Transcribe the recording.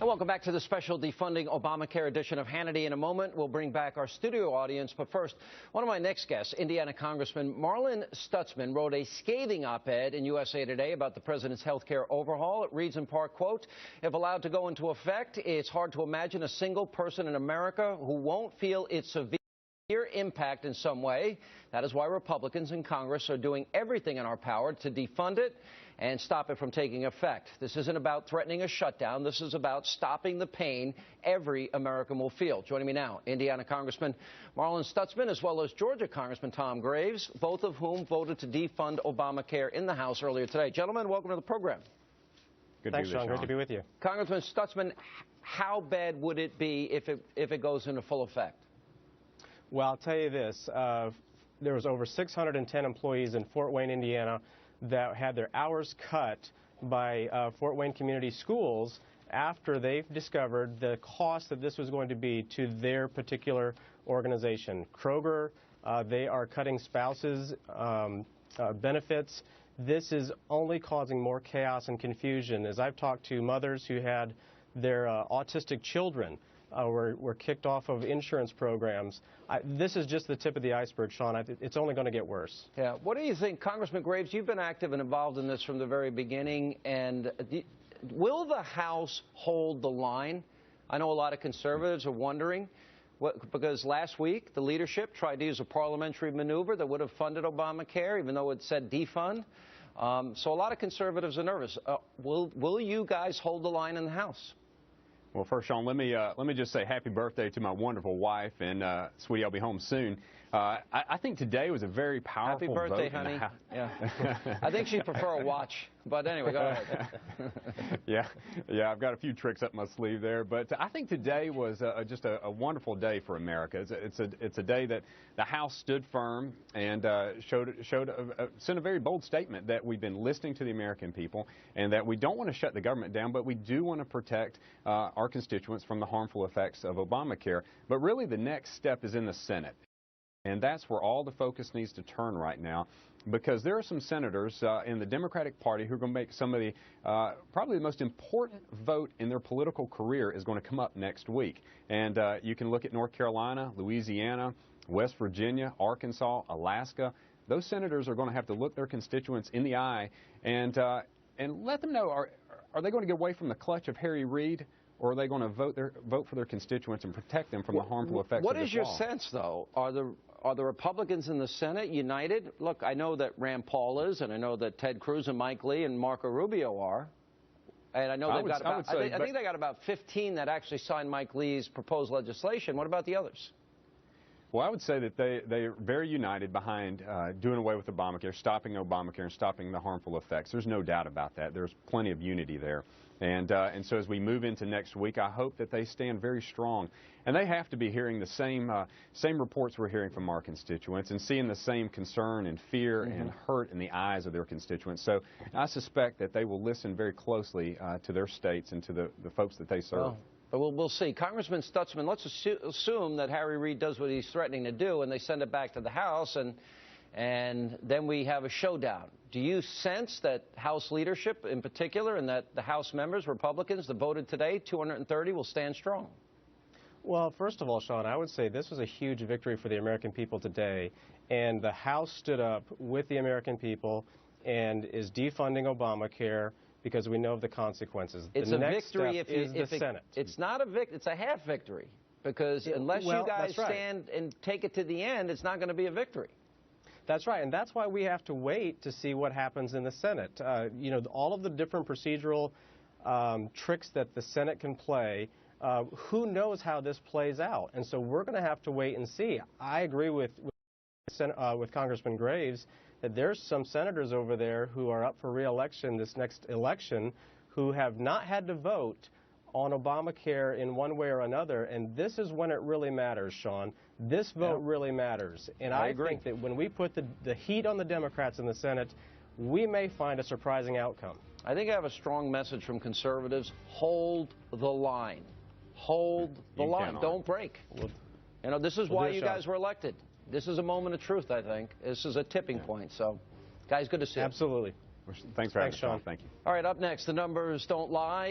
And welcome back to the special Defunding Obamacare edition of Hannity. In a moment, we'll bring back our studio audience. But first, one of my next guests, Indiana Congressman Marlin Stutzman, wrote a scathing op-ed in USA Today about the president's health care overhaul. It reads in part, quote, "If allowed to go into effect, it's hard to imagine a single person in America who won't feel its severe impact in some way. That is why Republicans in Congress are doing everything in our power to defund it and stop it from taking effect. This isn't about threatening a shutdown. This is about stopping the pain every American will feel." Joining me now, Indiana Congressman Marlin Stutzman, as well as Georgia Congressman Tom Graves, both of whom voted to defund Obamacare in the House earlier today. Gentlemen, welcome to the program. Thanks, Sean. Great to be with you. Congressman Stutzman, how bad would it be if it goes into full effect? Well, I'll tell you this. There was over 610 employees in Fort Wayne, Indiana, that had their hours cut by Fort Wayne Community Schools after they've discovered the cost that this was going to be to their particular organization. Kroger, they are cutting spouses' benefits. This is only causing more chaos and confusion. As I've talked to mothers who had their autistic children were kicked off of insurance programs. This is just the tip of the iceberg, Sean. It's only going to get worse. Yeah. What do you think, Congressman Graves? You've been active and involved in this from the very beginning. And will the House hold the line? I know a lot of conservatives are wondering, because last week the leadership tried to use a parliamentary maneuver that would have funded Obamacare, even though it said defund. So a lot of conservatives are nervous. Will you guys hold the line in the House? Well, first, Sean, let me just say happy birthday to my wonderful wife, and sweetie, I'll be home soon. I think today was a very powerful vote. Happy birthday, honey. Yeah. I think she'd prefer a watch, but anyway, go ahead. Yeah, I've got a few tricks up my sleeve there, but I think today was just a wonderful day for America. It's a day that the House stood firm and sent a very bold statement that we've been listening to the American people and that we don't want to shut the government down, but we do want to protect our constituents from the harmful effects of Obamacare. But really, the next step is in the Senate. And that's where all the focus needs to turn right now, because there are some senators in the Democratic Party who are going to make some of the probably the most important vote in their political career is going to come up next week. And you can look at North Carolina, Louisiana, West Virginia, Arkansas, Alaska. Those senators are going to have to look their constituents in the eye and let them know, are they going to get away from the clutch of Harry Reid? Or are they going to vote for their constituents and protect them from the harmful effects of this law? What is your sense, though? Are the Republicans in the Senate united? Look, I know that Rand Paul is, and I know that Ted Cruz and Mike Lee and Marco Rubio are. And I know they've got about, I think they got about 15 that actually signed Mike Lee's proposed legislation. What about the others? Well, I would say that they're very united behind doing away with Obamacare, stopping Obamacare, and stopping the harmful effects. There's no doubt about that. There's plenty of unity there. And so as we move into next week, I hope that they stand very strong. And they have to be hearing the same reports we're hearing from our constituents and seeing the same concern and fear and hurt in the eyes of their constituents. So I suspect that they will listen very closely to their states and to the folks that they serve. Well, but we'll see. Congressman Stutzman, let's assume that Harry Reid does what he's threatening to do and they send it back to the House and then we have a showdown. Do you sense that House leadership in particular and that the House members, Republicans, that voted today, 230, will stand strong? Well, first of all, Sean, I would say this was a huge victory for the American people today. And the House stood up with the American people and is defunding Obamacare because we know of the consequences. It's the a next victory step if is the Senate. It's not a victory. It's a half victory because unless you guys stand and take it to the end, it's not going to be a victory. That's right, and that's why we have to wait to see what happens in the Senate. You know, all of the different procedural tricks that the Senate can play, who knows how this plays out? And so we're going to have to wait and see. I agree with Congressman Graves that there's some senators over there who are up for re-election this next election who have not had to vote on Obamacare in one way or another, and this is when it really matters, Sean. This vote really matters, and I think that when we put the heat on the Democrats in the Senate, we may find a surprising outcome. I think I have a strong message from conservatives. Hold the line. Hold the line. Don't break. You know, this is why you guys were elected. This is a moment of truth, I think. This is a tipping point. So, guys, good to see you. Absolutely. Thanks for having us, Sean. Thank you. All right, up next, the numbers don't lie.